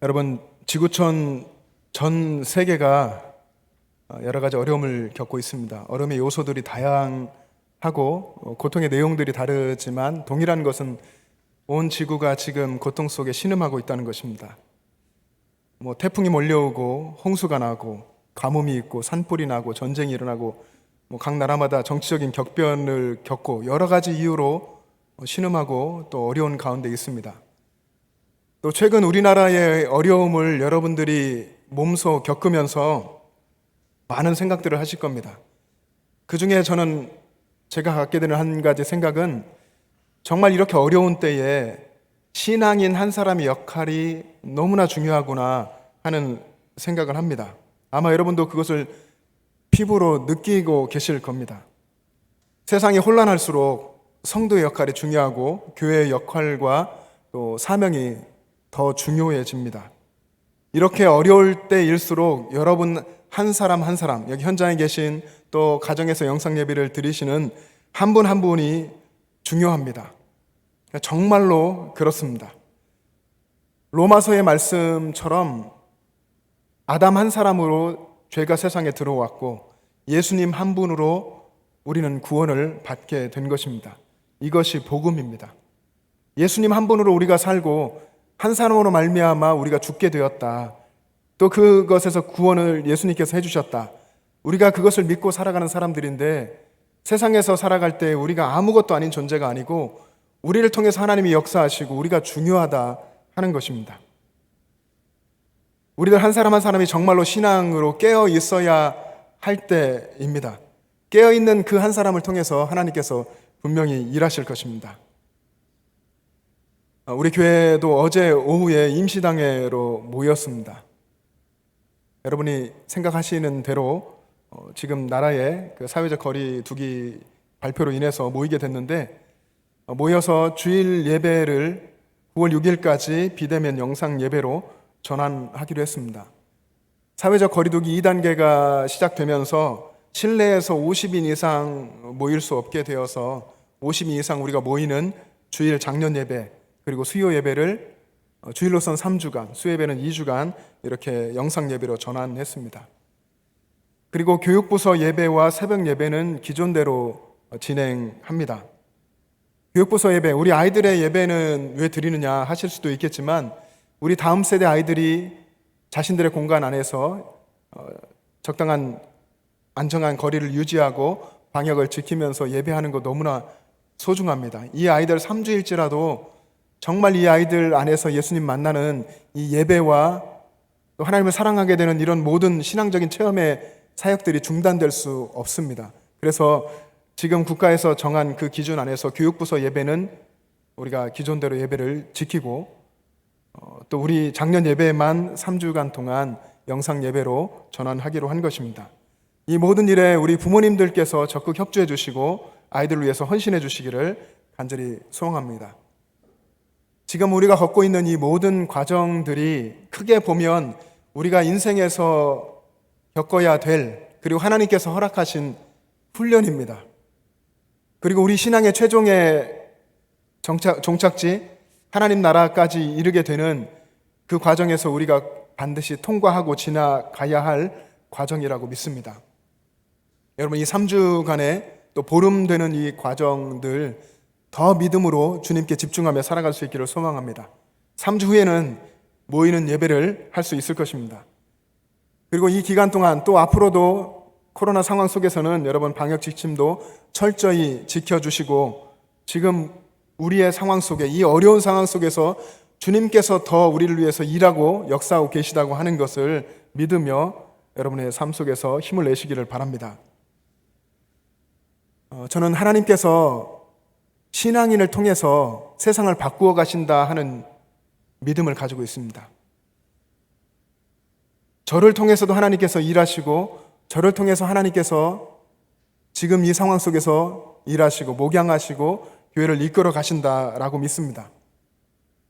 여러분, 지구촌 전 세계가 여러 가지 어려움을 겪고 있습니다. 어려움의 요소들이 다양하고 고통의 내용들이 다르지만 동일한 것은 온 지구가 지금 고통 속에 신음하고 있다는 것입니다. 태풍이 몰려오고 홍수가 나고 가뭄이 있고 산불이 나고 전쟁이 일어나고 각 나라마다 정치적인 격변을 겪고 여러 가지 이유로 신음하고 또 어려운 가운데 있습니다. 또 최근 우리나라의 어려움을 여러분들이 몸소 겪으면서 많은 생각들을 하실 겁니다. 그 중에 저는 제가 갖게 되는 한 가지 생각은 정말 이렇게 어려운 때에 신앙인 한 사람의 역할이 너무나 중요하구나 하는 생각을 합니다. 아마 여러분도 그것을 피부로 느끼고 계실 겁니다. 세상이 혼란할수록 성도의 역할이 중요하고 교회의 역할과 또 사명이 더 중요해집니다. 이렇게 어려울 때일수록 여러분 한 사람 한 사람, 여기 현장에 계신 또 가정에서 영상 예배를 드리시는 한 분 한 분이 중요합니다. 정말로 그렇습니다. 로마서의 말씀처럼 아담 한 사람으로 죄가 세상에 들어왔고 예수님 한 분으로 우리는 구원을 받게 된 것입니다. 이것이 복음입니다. 예수님 한 분으로 우리가 살고 한 사람으로 말미암아 우리가 죽게 되었다. 또 그것에서 구원을 예수님께서 해주셨다. 우리가 그것을 믿고 살아가는 사람들인데 세상에서 살아갈 때 우리가 아무것도 아닌 존재가 아니고 우리를 통해서 하나님이 역사하시고 우리가 중요하다 하는 것입니다. 우리들 한 사람 한 사람이 정말로 신앙으로 깨어 있어야 할 때입니다. 깨어 있는 그 한 사람을 통해서 하나님께서 분명히 일하실 것입니다. 우리 교회도 어제 오후에 임시당회로 모였습니다. 여러분이 생각하시는 대로 지금 나라의 그 사회적 거리 두기 발표로 인해서 모이게 됐는데 모여서 주일 예배를 9월 6일까지 비대면 영상 예배로 전환하기로 했습니다. 사회적 거리 두기 2단계가 시작되면서 실내에서 50인 이상 모일 수 없게 되어서 50인 이상 우리가 모이는 주일 장년 예배 그리고 수요 예배를 주일로선 3주간, 수예배는 2주간 이렇게 영상 예배로 전환했습니다. 그리고 교육부서 예배와 새벽 예배는 기존대로 진행합니다. 교육부서 예배, 우리 아이들의 예배는 왜 드리느냐 하실 수도 있겠지만 우리 다음 세대 아이들이 자신들의 공간 안에서 적당한 안정한 거리를 유지하고 방역을 지키면서 예배하는 거 너무나 소중합니다. 이 아이들 3주일지라도 정말 이 아이들 안에서 예수님 만나는 이 예배와 또 하나님을 사랑하게 되는 이런 모든 신앙적인 체험의 사역들이 중단될 수 없습니다. 그래서 지금 국가에서 정한 그 기준 안에서 교육부서 예배는 우리가 기존대로 예배를 지키고 또 우리 작년 예배만 3주간 동안 영상 예배로 전환하기로 한 것입니다. 이 모든 일에 우리 부모님들께서 적극 협조해 주시고 아이들을 위해서 헌신해 주시기를 간절히 소원합니다. 지금 우리가 걷고 있는 이 모든 과정들이 크게 보면 우리가 인생에서 겪어야 될 그리고 하나님께서 허락하신 훈련입니다. 그리고 우리 신앙의 최종의 종착지 하나님 나라까지 이르게 되는 그 과정에서 우리가 반드시 통과하고 지나가야 할 과정이라고 믿습니다. 여러분 이 3주간의 또 보름 되는 이 과정들 더 믿음으로 주님께 집중하며 살아갈 수 있기를 소망합니다. 3주 후에는 모이는 예배를 할 수 있을 것입니다. 그리고 이 기간 동안 또 앞으로도 코로나 상황 속에서는 여러분 방역 지침도 철저히 지켜주시고 지금 우리의 상황 속에 이 어려운 상황 속에서 주님께서 더 우리를 위해서 일하고 역사하고 계시다고 하는 것을 믿으며 여러분의 삶 속에서 힘을 내시기를 바랍니다. 저는 하나님께서 신앙인을 통해서 세상을 바꾸어 가신다 하는 믿음을 가지고 있습니다. 저를 통해서도 하나님께서 일하시고 저를 통해서 하나님께서 지금 이 상황 속에서 일하시고 목양하시고 교회를 이끌어 가신다라고 믿습니다.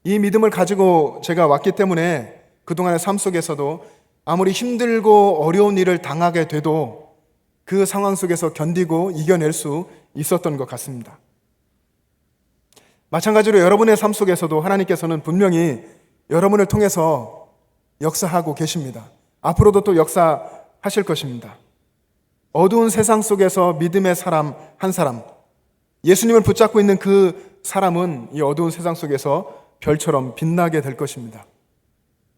이 믿음을 가지고 제가 왔기 때문에 그동안의 삶 속에서도 아무리 힘들고 어려운 일을 당하게 돼도 그 상황 속에서 견디고 이겨낼 수 있었던 것 같습니다. 마찬가지로 여러분의 삶 속에서도 하나님께서는 분명히 여러분을 통해서 역사하고 계십니다. 앞으로도 또 역사하실 것입니다. 어두운 세상 속에서 믿음의 사람 한 사람, 예수님을 붙잡고 있는 그 사람은 이 어두운 세상 속에서 별처럼 빛나게 될 것입니다.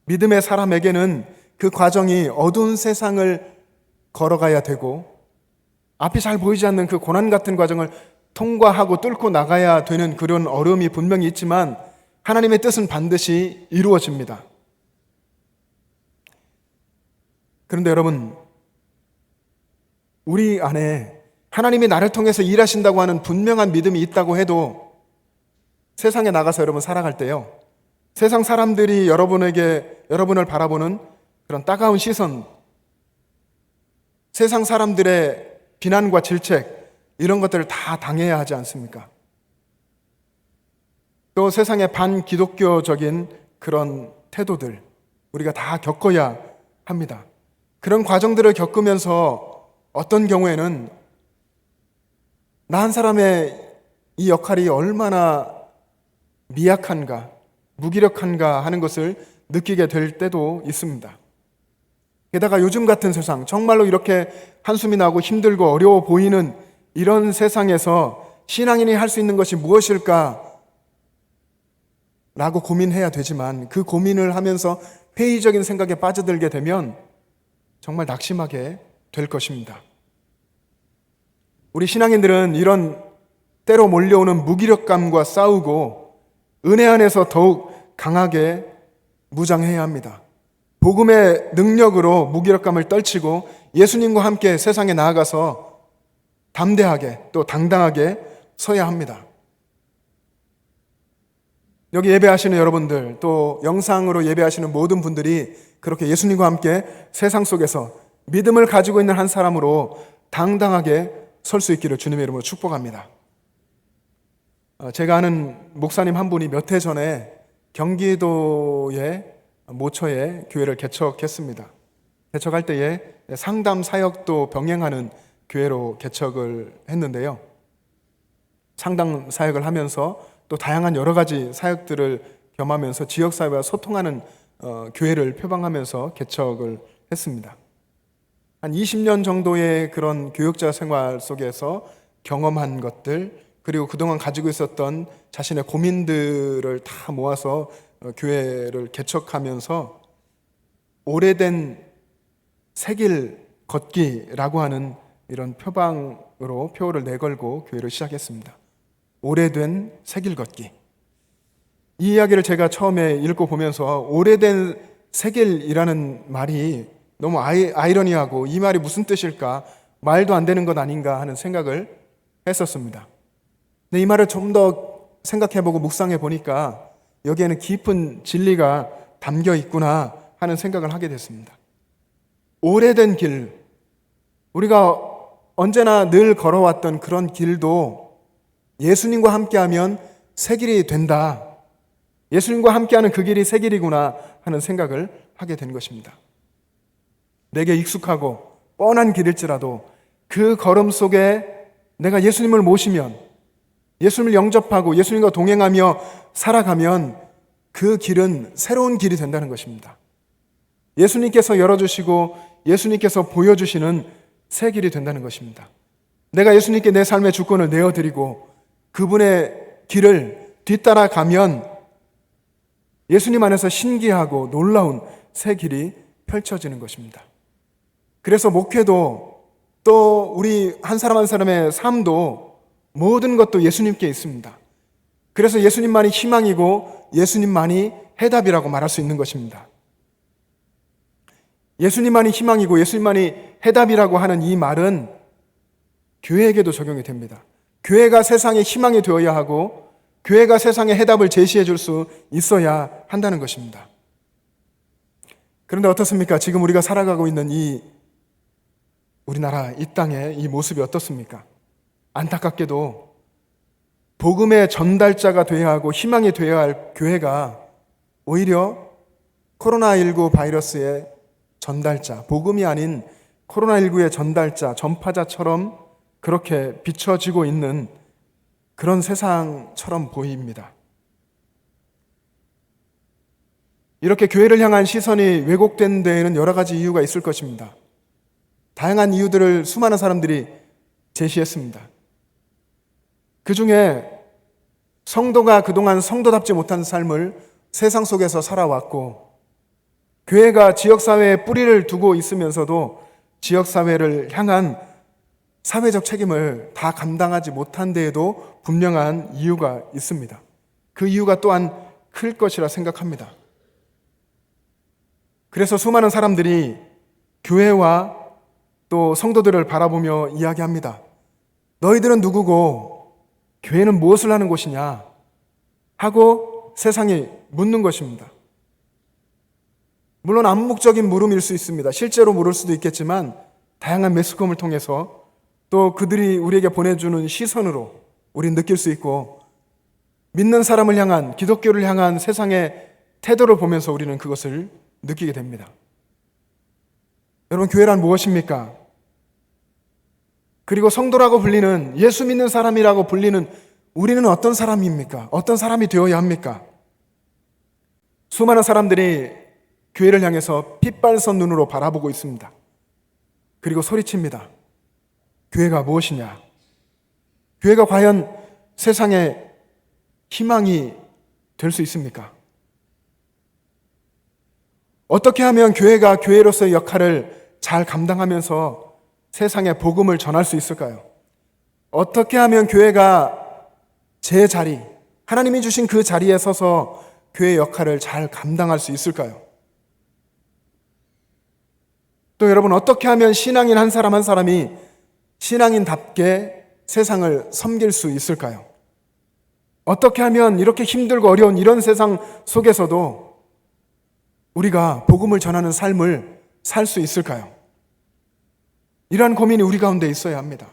믿음의 사람에게는 그 과정이 어두운 세상을 걸어가야 되고 앞이 잘 보이지 않는 그 고난 같은 과정을 통과하고 뚫고 나가야 되는 그런 어려움이 분명히 있지만 하나님의 뜻은 반드시 이루어집니다. 그런데 여러분, 우리 안에 하나님이 나를 통해서 일하신다고 하는 분명한 믿음이 있다고 해도 세상에 나가서 여러분 살아갈 때요, 세상 사람들이 여러분을 바라보는 그런 따가운 시선, 세상 사람들의 비난과 질책, 이런 것들을 다 당해야 하지 않습니까? 또 세상의 반기독교적인 그런 태도들, 우리가 다 겪어야 합니다. 그런 과정들을 겪으면서 어떤 경우에는 나 한 사람의 이 역할이 얼마나 미약한가, 무기력한가 하는 것을 느끼게 될 때도 있습니다. 게다가 요즘 같은 세상, 정말로 이렇게 한숨이 나고 힘들고 어려워 보이는 이런 세상에서 신앙인이 할 수 있는 것이 무엇일까? 라고 고민해야 되지만 그 고민을 하면서 회의적인 생각에 빠져들게 되면 정말 낙심하게 될 것입니다. 우리 신앙인들은 이런 때로 몰려오는 무기력감과 싸우고 은혜 안에서 더욱 강하게 무장해야 합니다. 복음의 능력으로 무기력감을 떨치고 예수님과 함께 세상에 나아가서 담대하게 또 당당하게 서야 합니다. 여기 예배하시는 여러분들, 또 영상으로 예배하시는 모든 분들이 그렇게 예수님과 함께 세상 속에서 믿음을 가지고 있는 한 사람으로 당당하게 설 수 있기를 주님의 이름으로 축복합니다. 제가 아는 목사님 한 분이 몇 해 전에 경기도의 모처에 교회를 개척했습니다. 개척할 때에 상담 사역도 병행하는 교회로 개척을 했는데요. 상담 사역을 하면서 또 다양한 여러 가지 사역들을 겸하면서 지역사회와 소통하는 교회를 표방하면서 개척을 했습니다. 한 20년 정도의 그런 교육자 생활 속에서 경험한 것들, 그리고 그동안 가지고 있었던 자신의 고민들을 다 모아서 교회를 개척하면서 오래된 새길 걷기라고 하는 이런 표방으로 표어를 내걸고 교회를 시작했습니다. 오래된 새길 걷기. 이 이야기를 제가 처음에 읽고 보면서 오래된 새길이라는 말이 너무 아이러니하고 이 말이 무슨 뜻일까? 말도 안 되는 것 아닌가 하는 생각을 했었습니다. 근데 이 말을 좀 더 생각해보고 묵상해 보니까 여기에는 깊은 진리가 담겨 있구나 하는 생각을 하게 됐습니다. 오래된 길, 우리가 언제나 늘 걸어왔던 그런 길도 예수님과 함께하면 새 길이 된다. 예수님과 함께하는 그 길이 새 길이구나 하는 생각을 하게 된 것입니다. 내게 익숙하고 뻔한 길일지라도 그 걸음 속에 내가 예수님을 모시면, 예수님을 영접하고 예수님과 동행하며 살아가면 그 길은 새로운 길이 된다는 것입니다. 예수님께서 열어주시고 예수님께서 보여주시는 새 길이 된다는 것입니다. 내가 예수님께 내 삶의 주권을 내어드리고 그분의 길을 뒤따라가면 예수님 안에서 신기하고 놀라운 새 길이 펼쳐지는 것입니다. 그래서 목회도 또 우리 한 사람 한 사람의 삶도 모든 것도 예수님께 있습니다. 그래서 예수님만이 희망이고 예수님만이 해답이라고 말할 수 있는 것입니다. 예수님만이 희망이고 예수님만이 해답이라고 하는 이 말은 교회에게도 적용이 됩니다. 교회가 세상의 희망이 되어야 하고 교회가 세상의 해답을 제시해 줄 수 있어야 한다는 것입니다. 그런데 어떻습니까? 지금 우리가 살아가고 있는 이 우리나라 이 땅의 이 모습이 어떻습니까? 안타깝게도 복음의 전달자가 되어야 하고 희망이 되어야 할 교회가 오히려 코로나19 바이러스의 전달자, 복음이 아닌 코로나19의 전달자, 전파자처럼 그렇게 비춰지고 있는 그런 세상처럼 보입니다. 이렇게 교회를 향한 시선이 왜곡된 데에는 여러 가지 이유가 있을 것입니다. 다양한 이유들을 수많은 사람들이 제시했습니다. 그 중에 성도가 그동안 성도답지 못한 삶을 세상 속에서 살아왔고, 교회가 지역사회에 뿌리를 두고 있으면서도 지역사회를 향한 사회적 책임을 다 감당하지 못한 데에도 분명한 이유가 있습니다. 그 이유가 또한 클 것이라 생각합니다. 그래서 수많은 사람들이 교회와 또 성도들을 바라보며 이야기합니다. 너희들은 누구고 교회는 무엇을 하는 곳이냐 하고 세상이 묻는 것입니다. 물론 암묵적인 물음일 수 있습니다. 실제로 물을 수도 있겠지만 다양한 매스컴을 통해서 또 그들이 우리에게 보내주는 시선으로 우리는 느낄 수 있고, 믿는 사람을 향한, 기독교를 향한 세상의 태도를 보면서 우리는 그것을 느끼게 됩니다. 여러분, 교회란 무엇입니까? 그리고 성도라고 불리는, 예수 믿는 사람이라고 불리는 우리는 어떤 사람입니까? 어떤 사람이 되어야 합니까? 수많은 사람들이 교회를 향해서 핏발선 눈으로 바라보고 있습니다. 그리고 소리칩니다. 교회가 무엇이냐? 교회가 과연 세상의 희망이 될 수 있습니까? 어떻게 하면 교회가 교회로서의 역할을 잘 감당하면서 세상에 복음을 전할 수 있을까요? 어떻게 하면 교회가 제 자리, 하나님이 주신 그 자리에 서서 교회의 역할을 잘 감당할 수 있을까요? 또 여러분, 어떻게 하면 신앙인 한 사람 한 사람이 신앙인답게 세상을 섬길 수 있을까요? 어떻게 하면 이렇게 힘들고 어려운 이런 세상 속에서도 우리가 복음을 전하는 삶을 살 수 있을까요? 이러한 고민이 우리 가운데 있어야 합니다.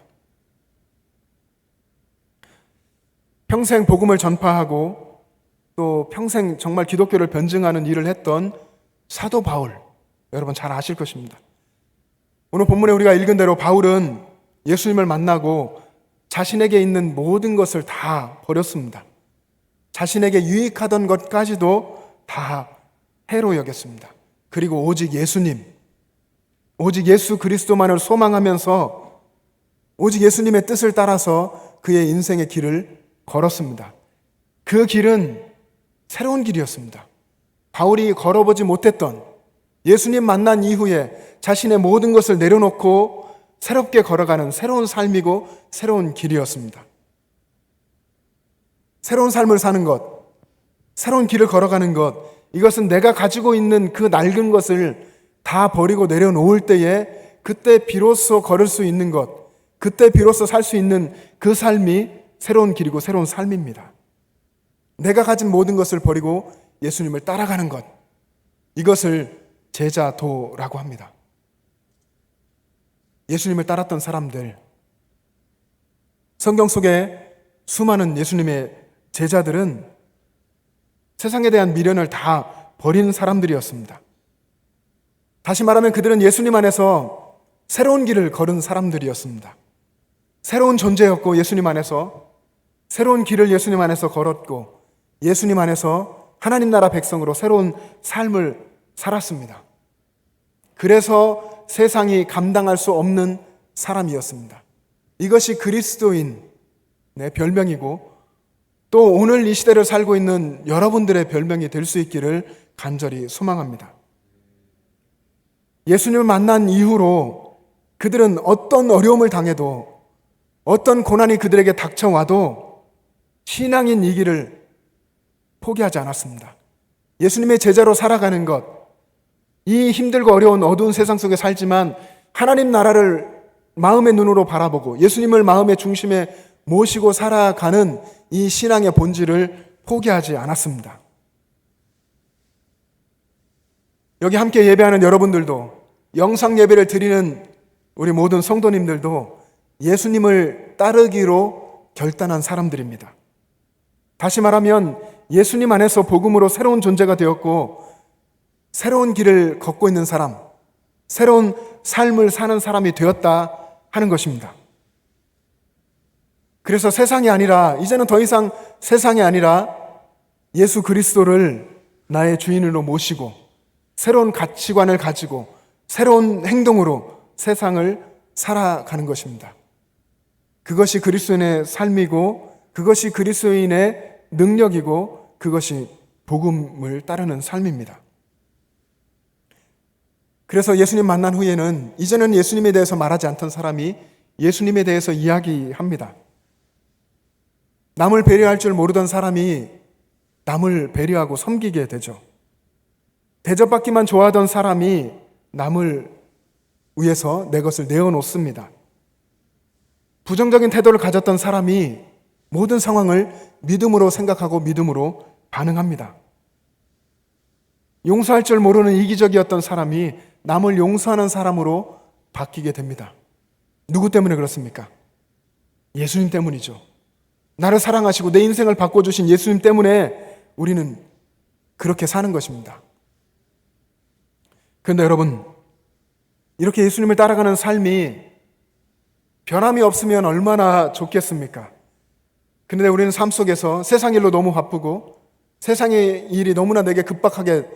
평생 복음을 전파하고 또 평생 정말 기독교를 변증하는 일을 했던 사도 바울, 여러분 잘 아실 것입니다. 오늘 본문에 우리가 읽은 대로 바울은 예수님을 만나고 자신에게 있는 모든 것을 다 버렸습니다. 자신에게 유익하던 것까지도 다 해로 여겼습니다. 그리고 오직 예수님, 오직 예수 그리스도만을 소망하면서 오직 예수님의 뜻을 따라서 그의 인생의 길을 걸었습니다. 그 길은 새로운 길이었습니다. 바울이 걸어보지 못했던, 예수님 만난 이후에 자신의 모든 것을 내려놓고 새롭게 걸어가는 새로운 삶이고 새로운 길이었습니다. 새로운 삶을 사는 것, 새로운 길을 걸어가는 것, 이것은 내가 가지고 있는 그 낡은 것을 다 버리고 내려놓을 때에 그때 비로소 걸을 수 있는 것, 그때 비로소 살 수 있는 그 삶이 새로운 길이고 새로운 삶입니다. 내가 가진 모든 것을 버리고 예수님을 따라가는 것, 이것을 제자도라고 합니다. 예수님을 따랐던 사람들, 성경 속에 수많은 예수님의 제자들은 세상에 대한 미련을 다 버린 사람들이었습니다. 다시 말하면 그들은 예수님 안에서 새로운 길을 걸은 사람들이었습니다. 새로운 존재였고, 예수님 안에서 새로운 길을 예수님 안에서 걸었고, 예수님 안에서 하나님 나라 백성으로 새로운 삶을 살았습니다. 그래서 세상이 감당할 수 없는 사람이었습니다. 이것이 그리스도인의 별명이고 또 오늘 이 시대를 살고 있는 여러분들의 별명이 될 수 있기를 간절히 소망합니다. 예수님을 만난 이후로 그들은 어떤 어려움을 당해도, 어떤 고난이 그들에게 닥쳐와도 신앙인 이 길을 포기하지 않았습니다. 예수님의 제자로 살아가는 것, 이 힘들고 어려운 어두운 세상 속에 살지만 하나님 나라를 마음의 눈으로 바라보고 예수님을 마음의 중심에 모시고 살아가는 이 신앙의 본질을 포기하지 않았습니다. 여기 함께 예배하는 여러분들도, 영상 예배를 드리는 우리 모든 성도님들도 예수님을 따르기로 결단한 사람들입니다. 다시 말하면 예수님 안에서 복음으로 새로운 존재가 되었고 새로운 길을 걷고 있는 사람, 새로운 삶을 사는 사람이 되었다 하는 것입니다. 그래서 세상이 아니라, 이제는 더 이상 세상이 아니라 예수 그리스도를 나의 주인으로 모시고 새로운 가치관을 가지고 새로운 행동으로 세상을 살아가는 것입니다. 그것이 그리스도인의 삶이고 그것이 그리스도인의 능력이고 그것이 복음을 따르는 삶입니다. 그래서 예수님 만난 후에는 이제는 예수님에 대해서 말하지 않던 사람이 예수님에 대해서 이야기합니다. 남을 배려할 줄 모르던 사람이 남을 배려하고 섬기게 되죠. 대접받기만 좋아하던 사람이 남을 위해서 내 것을 내어놓습니다. 부정적인 태도를 가졌던 사람이 모든 상황을 믿음으로 생각하고 믿음으로 반응합니다. 용서할 줄 모르는 이기적이었던 사람이 남을 용서하는 사람으로 바뀌게 됩니다. 누구 때문에 그렇습니까? 예수님 때문이죠. 나를 사랑하시고 내 인생을 바꿔주신 예수님 때문에 우리는 그렇게 사는 것입니다. 그런데 여러분, 이렇게 예수님을 따라가는 삶이 변함이 없으면 얼마나 좋겠습니까? 그런데 우리는 삶 속에서 세상 일로 너무 바쁘고 세상의 일이 너무나 내게 급박하게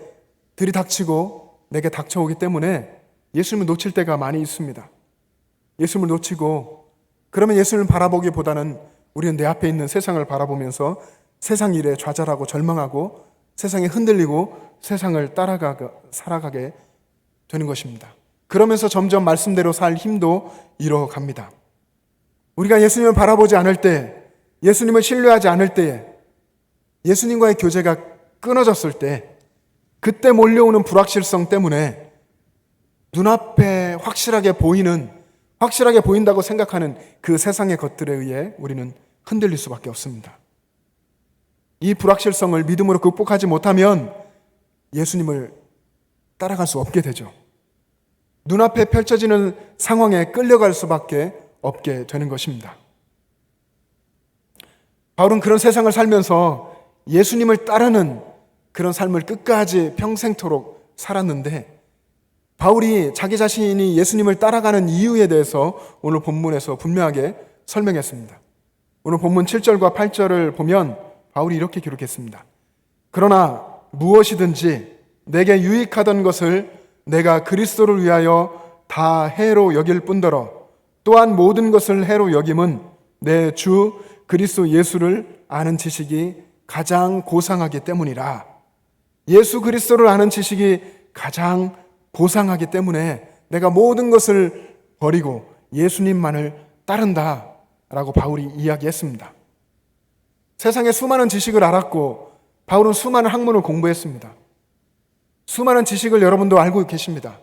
들이닥치고 내게 닥쳐오기 때문에 예수님을 놓칠 때가 많이 있습니다. 예수님을 놓치고 그러면 예수님을 바라보기보다는 우리는 내 앞에 있는 세상을 바라보면서 세상 일에 좌절하고 절망하고 세상에 흔들리고 세상을 살아가게 되는 것입니다. 그러면서 점점 말씀대로 살 힘도 잃어갑니다. 우리가 예수님을 바라보지 않을 때, 예수님을 신뢰하지 않을 때에, 예수님과의 교제가 끊어졌을 때, 그때 몰려오는 불확실성 때문에 눈앞에 확실하게 보인다고 생각하는 그 세상의 것들에 의해 우리는 흔들릴 수밖에 없습니다. 이 불확실성을 믿음으로 극복하지 못하면 예수님을 따라갈 수 없게 되죠. 눈앞에 펼쳐지는 상황에 끌려갈 수밖에 없게 되는 것입니다. 바울은 그런 세상을 살면서 예수님을 따르는 그런 삶을 끝까지 평생토록 살았는데, 바울이 자기 자신이 예수님을 따라가는 이유에 대해서 오늘 본문에서 분명하게 설명했습니다. 오늘 본문 7절과 8절을 보면 바울이 이렇게 기록했습니다. 그러나 무엇이든지 내게 유익하던 것을 내가 그리스도를 위하여 다 해로 여길 뿐더러 또한 모든 것을 해로 여김은 내 주 그리스도 예수를 아는 지식이 가장 고상하기 때문이라. 예수 그리스도를 아는 지식이 가장 고상하기 때문에 내가 모든 것을 버리고 예수님만을 따른다라고 바울이 이야기했습니다. 세상에 수많은 지식을 알았고 바울은 수많은 학문을 공부했습니다. 수많은 지식을 여러분도 알고 계십니다.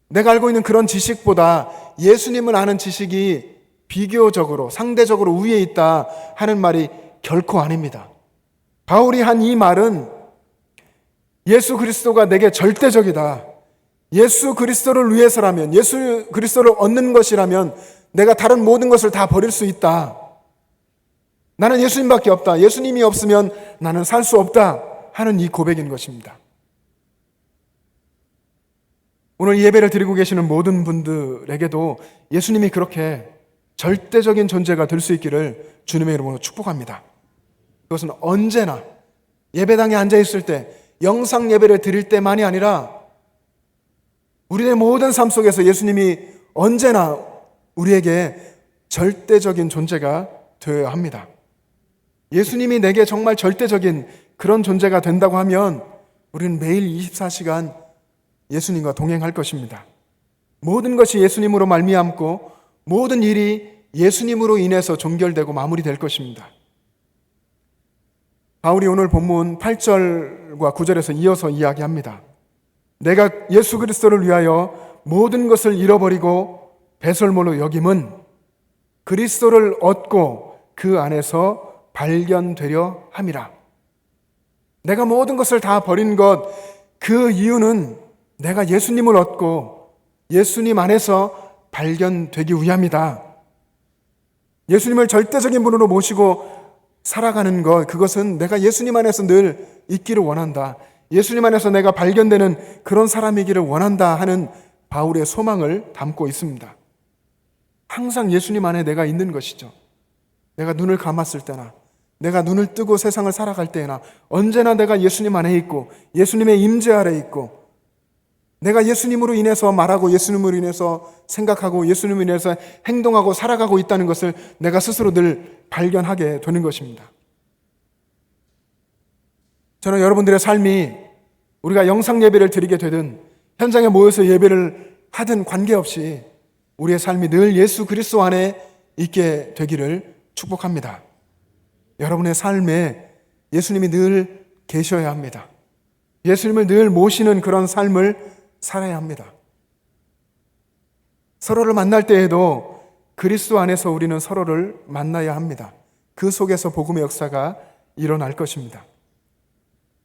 내가 알고 있는 그런 지식보다 예수님을 아는 지식이 비교적으로 상대적으로 위에 있다 하는 말이 결코 아닙니다. 바울이 한 이 말은 예수 그리스도가 내게 절대적이다. 예수 그리스도를 위해서라면, 예수 그리스도를 얻는 것이라면 내가 다른 모든 것을 다 버릴 수 있다. 나는 예수님밖에 없다. 예수님이 없으면 나는 살 수 없다 하는 이 고백인 것입니다. 오늘 예배를 드리고 계시는 모든 분들에게도 예수님이 그렇게 절대적인 존재가 될 수 있기를 주님의 이름으로 축복합니다. 그것은 언제나 예배당에 앉아있을 때, 영상 예배를 드릴 때만이 아니라 우리의 모든 삶 속에서 예수님이 언제나 우리에게 절대적인 존재가 되어야 합니다. 예수님이 내게 정말 절대적인 그런 존재가 된다고 하면 우리는 매일 24시간 예수님과 동행할 것입니다. 모든 것이 예수님으로 말미암고 모든 일이 예수님으로 인해서 종결되고 마무리될 것입니다. 바울이 오늘 본문 8절과 9절에서 이어서 이야기합니다. 내가 예수 그리스도를 위하여 모든 것을 잃어버리고 배설물로 여김은 그리스도를 얻고 그 안에서 발견되려 함이라. 내가 모든 것을 다 버린 것, 그 이유는 내가 예수님을 얻고 예수님 안에서 발견되기 위함이다. 예수님을 절대적인 분으로 모시고 살아가는 것, 그것은 내가 예수님 안에서 늘 있기를 원한다. 예수님 안에서 내가 발견되는 그런 사람이기를 원한다 하는 바울의 소망을 담고 있습니다. 항상 예수님 안에 내가 있는 것이죠. 내가 눈을 감았을 때나 내가 눈을 뜨고 세상을 살아갈 때에나 언제나 내가 예수님 안에 있고 예수님의 임재 아래 있고 내가 예수님으로 인해서 말하고 예수님으로 인해서 생각하고 예수님으로 인해서 행동하고 살아가고 있다는 것을 내가 스스로 늘 발견하게 되는 것입니다. 저는 여러분들의 삶이 우리가 영상 예배를 드리게 되든 현장에 모여서 예배를 하든 관계없이 우리의 삶이 늘 예수 그리스도 안에 있게 되기를 축복합니다. 여러분의 삶에 예수님이 늘 계셔야 합니다. 예수님을 늘 모시는 그런 삶을 살아야 합니다. 서로를 만날 때에도 그리스도 안에서 우리는 서로를 만나야 합니다. 그 속에서 복음의 역사가 일어날 것입니다.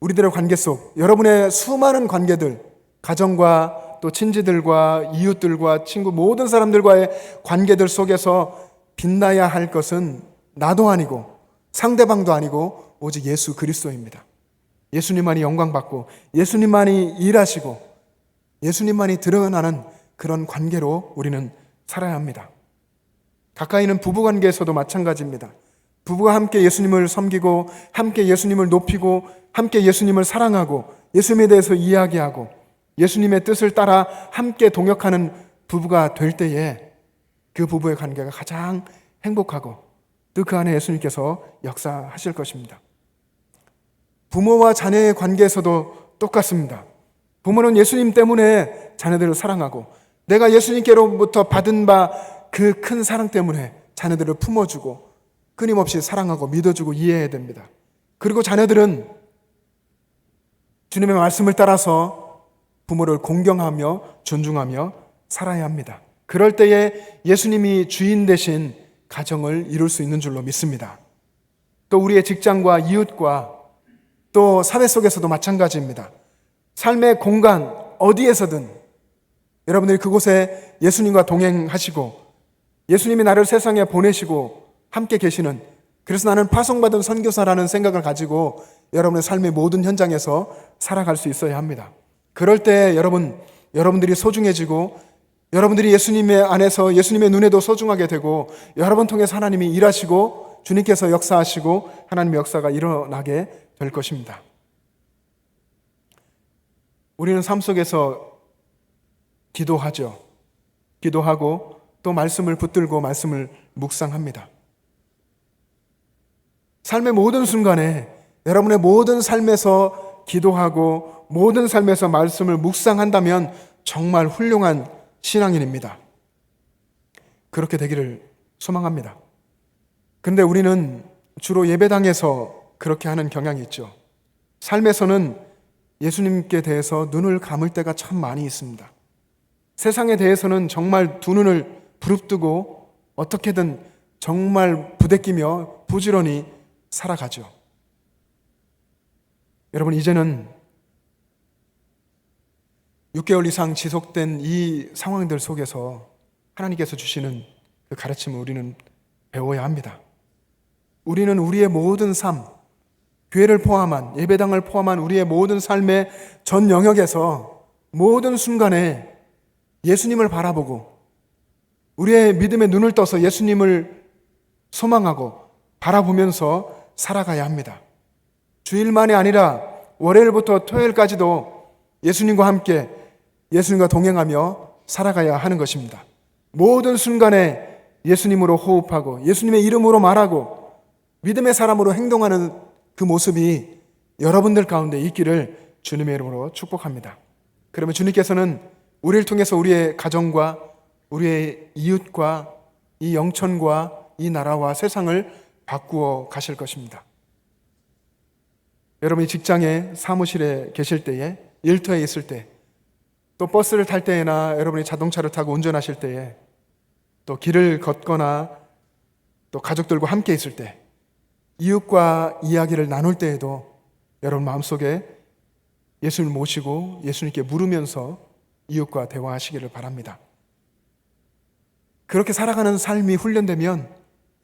우리들의 관계 속, 여러분의 수많은 관계들, 가정과 또 친지들과 이웃들과 친구 모든 사람들과의 관계들 속에서 빛나야 할 것은 나도 아니고 상대방도 아니고 오직 예수 그리스도입니다. 예수님만이 영광받고 예수님만이 일하시고 예수님만이 드러나는 그런 관계로 우리는 살아야 합니다. 가까이 있는 부부관계에서도 마찬가지입니다. 부부가 함께 예수님을 섬기고 함께 예수님을 높이고 함께 예수님을 사랑하고 예수님에 대해서 이야기하고 예수님의 뜻을 따라 함께 동역하는 부부가 될 때에 그 부부의 관계가 가장 행복하고 또 그 안에 예수님께서 역사하실 것입니다. 부모와 자녀의 관계에서도 똑같습니다. 부모는 예수님 때문에 자녀들을 사랑하고 내가 예수님께로부터 받은 바 그 큰 사랑 때문에 자녀들을 품어주고 끊임없이 사랑하고 믿어주고 이해해야 됩니다. 그리고 자녀들은 주님의 말씀을 따라서 부모를 공경하며 존중하며 살아야 합니다. 그럴 때에 예수님이 주인 되신 가정을 이룰 수 있는 줄로 믿습니다. 또 우리의 직장과 이웃과 또 사회 속에서도 마찬가지입니다. 삶의 공간 어디에서든 여러분들이 그곳에 예수님과 동행하시고 예수님이 나를 세상에 보내시고 함께 계시는, 그래서 나는 파송받은 선교사라는 생각을 가지고 여러분의 삶의 모든 현장에서 살아갈 수 있어야 합니다. 그럴 때 여러분들이 소중해지고 여러분들이 예수님의 안에서 예수님의 눈에도 소중하게 되고 여러분 통해서 하나님이 일하시고 주님께서 역사하시고 하나님의 역사가 일어나게 될 것입니다. 우리는 삶 속에서 기도하죠. 기도하고 또 말씀을 붙들고 말씀을 묵상합니다. 삶의 모든 순간에 여러분의 모든 삶에서 기도하고 모든 삶에서 말씀을 묵상한다면 정말 훌륭한 신앙인입니다. 그렇게 되기를 소망합니다. 그런데 우리는 주로 예배당에서 그렇게 하는 경향이 있죠. 삶에서는 예수님께 대해서 눈을 감을 때가 참 많이 있습니다. 세상에 대해서는 정말 두 눈을 부릅뜨고 어떻게든 정말 부대끼며 부지런히 살아가죠. 여러분, 이제는 6개월 이상 지속된 이 상황들 속에서 하나님께서 주시는 그 가르침을 우리는 배워야 합니다. 우리는 우리의 모든 삶, 교회를 포함한, 예배당을 포함한 우리의 모든 삶의 전 영역에서 모든 순간에 예수님을 바라보고 우리의 믿음의 눈을 떠서 예수님을 소망하고 바라보면서 살아가야 합니다. 주일만이 아니라 월요일부터 토요일까지도 예수님과 함께 예수님과 동행하며 살아가야 하는 것입니다. 모든 순간에 예수님으로 호흡하고 예수님의 이름으로 말하고 믿음의 사람으로 행동하는 그 모습이 여러분들 가운데 있기를 주님의 이름으로 축복합니다. 그러면 주님께서는 우리를 통해서 우리의 가정과 우리의 이웃과 이 영천과 이 나라와 세상을 바꾸어 가실 것입니다. 여러분이 직장에 사무실에 계실 때에 일터에 있을 때 또 버스를 탈 때나 여러분이 자동차를 타고 운전하실 때에 또 길을 걷거나 또 가족들과 함께 있을 때 이웃과 이야기를 나눌 때에도 여러분 마음속에 예수님을 모시고 예수님께 물으면서 이웃과 대화하시기를 바랍니다. 그렇게 살아가는 삶이 훈련되면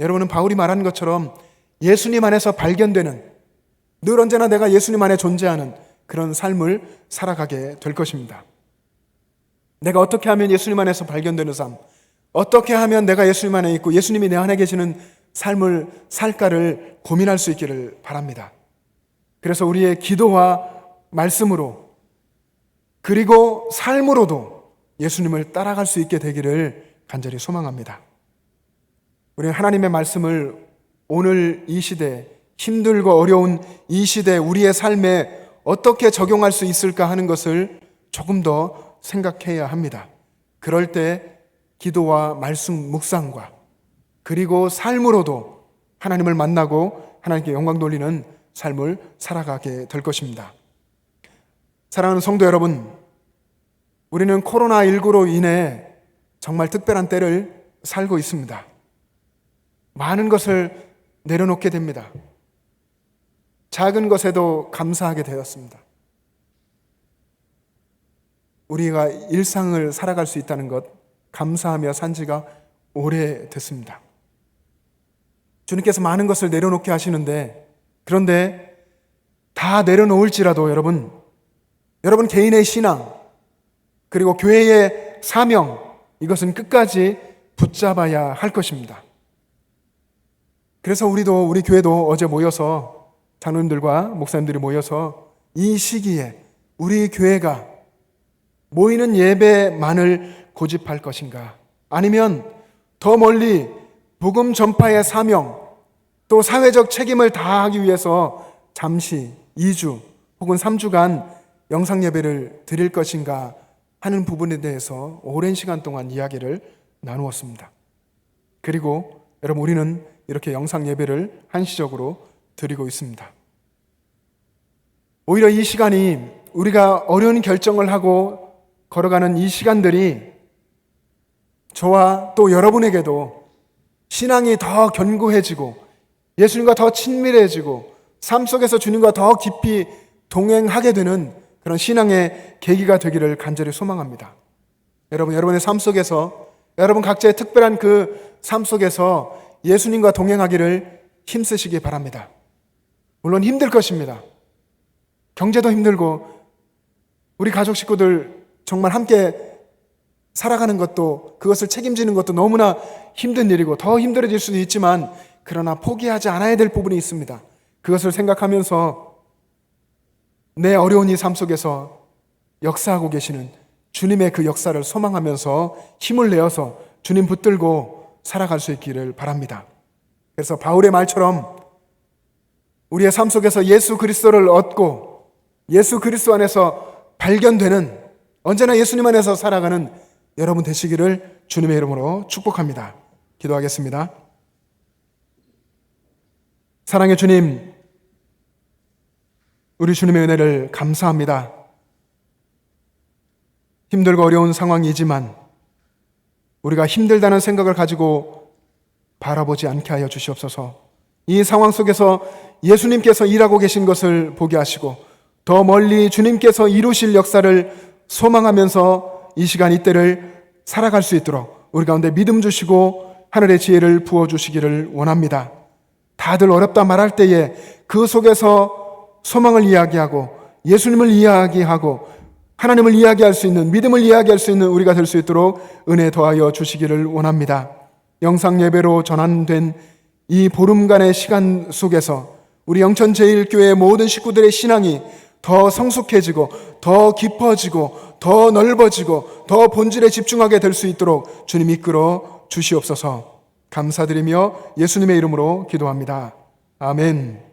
여러분은 바울이 말하는 것처럼 예수님 안에서 발견되는, 늘 언제나 내가 예수님 안에 존재하는 그런 삶을 살아가게 될 것입니다. 내가 어떻게 하면 예수님 안에서 발견되는 삶, 어떻게 하면 내가 예수님 안에 있고 예수님이 내 안에 계시는 삶을 살까를 고민할 수 있기를 바랍니다. 그래서 우리의 기도와 말씀으로 그리고 삶으로도 예수님을 따라갈 수 있게 되기를 간절히 소망합니다. 우리는 하나님의 말씀을 오늘 이 시대, 힘들고 어려운 이 시대 우리의 삶에 어떻게 적용할 수 있을까 하는 것을 조금 더 생각해야 합니다. 그럴 때 기도와 말씀 묵상과 그리고 삶으로도 하나님을 만나고 하나님께 영광 돌리는 삶을 살아가게 될 것입니다. 사랑하는 성도 여러분, 우리는 코로나19로 인해 정말 특별한 때를 살고 있습니다. 많은 것을 내려놓게 됩니다. 작은 것에도 감사하게 되었습니다. 우리가 일상을 살아갈 수 있다는 것 감사하며 산 지가 오래됐습니다. 주님께서 많은 것을 내려놓게 하시는데, 그런데 다 내려놓을지라도 여러분 개인의 신앙 그리고 교회의 사명, 이것은 끝까지 붙잡아야 할 것입니다. 그래서 우리 교회도 어제 모여서 장로님들과 목사님들이 모여서 이 시기에 우리 교회가 모이는 예배만을 고집할 것인가, 아니면 더 멀리 복음 전파의 사명 또 사회적 책임을 다하기 위해서 잠시 2주 혹은 3주간 영상 예배를 드릴 것인가 하는 부분에 대해서 오랜 시간 동안 이야기를 나누었습니다. 그리고 여러분, 우리는 이렇게 영상 예배를 한시적으로 드리고 있습니다. 오히려 이 시간이, 우리가 어려운 결정을 하고 걸어가는 이 시간들이 저와 또 여러분에게도 신앙이 더 견고해지고 예수님과 더 친밀해지고 삶 속에서 주님과 더 깊이 동행하게 되는 그런 신앙의 계기가 되기를 간절히 소망합니다. 여러분의 삶 속에서, 여러분 각자의 특별한 그 삶 속에서 예수님과 동행하기를 힘쓰시기 바랍니다. 물론 힘들 것입니다. 경제도 힘들고 우리 가족 식구들 정말 함께 살아가는 것도, 그것을 책임지는 것도 너무나 힘든 일이고 더 힘들어질 수도 있지만, 그러나 포기하지 않아야 될 부분이 있습니다. 그것을 생각하면서 내 어려운 이 삶 속에서 역사하고 계시는 주님의 그 역사를 소망하면서 힘을 내어서 주님 붙들고 살아갈 수 있기를 바랍니다. 그래서 바울의 말처럼 우리의 삶 속에서 예수 그리스도를 얻고 예수 그리스도 안에서 발견되는, 언제나 예수님 안에서 살아가는 여러분 되시기를 주님의 이름으로 축복합니다. 기도하겠습니다. 사랑의 주님, 우리 주님의 은혜를 감사합니다. 힘들고 어려운 상황이지만 우리가 힘들다는 생각을 가지고 바라보지 않게 하여 주시옵소서. 이 상황 속에서 예수님께서 일하고 계신 것을 보게 하시고 더 멀리 주님께서 이루실 역사를 소망하면서 이 시간 이때를 살아갈 수 있도록 우리 가운데 믿음 주시고 하늘의 지혜를 부어주시기를 원합니다. 다들 어렵다 말할 때에 그 속에서 소망을 이야기하고 예수님을 이야기하고 하나님을 이야기할 수 있는, 믿음을 이야기할 수 있는 우리가 될 수 있도록 은혜 더하여 주시기를 원합니다. 영상 예배로 전환된 이 보름간의 시간 속에서 우리 영천제일교회 모든 식구들의 신앙이 더 성숙해지고 더 깊어지고 더 넓어지고 더 본질에 집중하게 될 수 있도록 주님 이끌어 주시옵소서. 감사드리며 예수님의 이름으로 기도합니다. 아멘.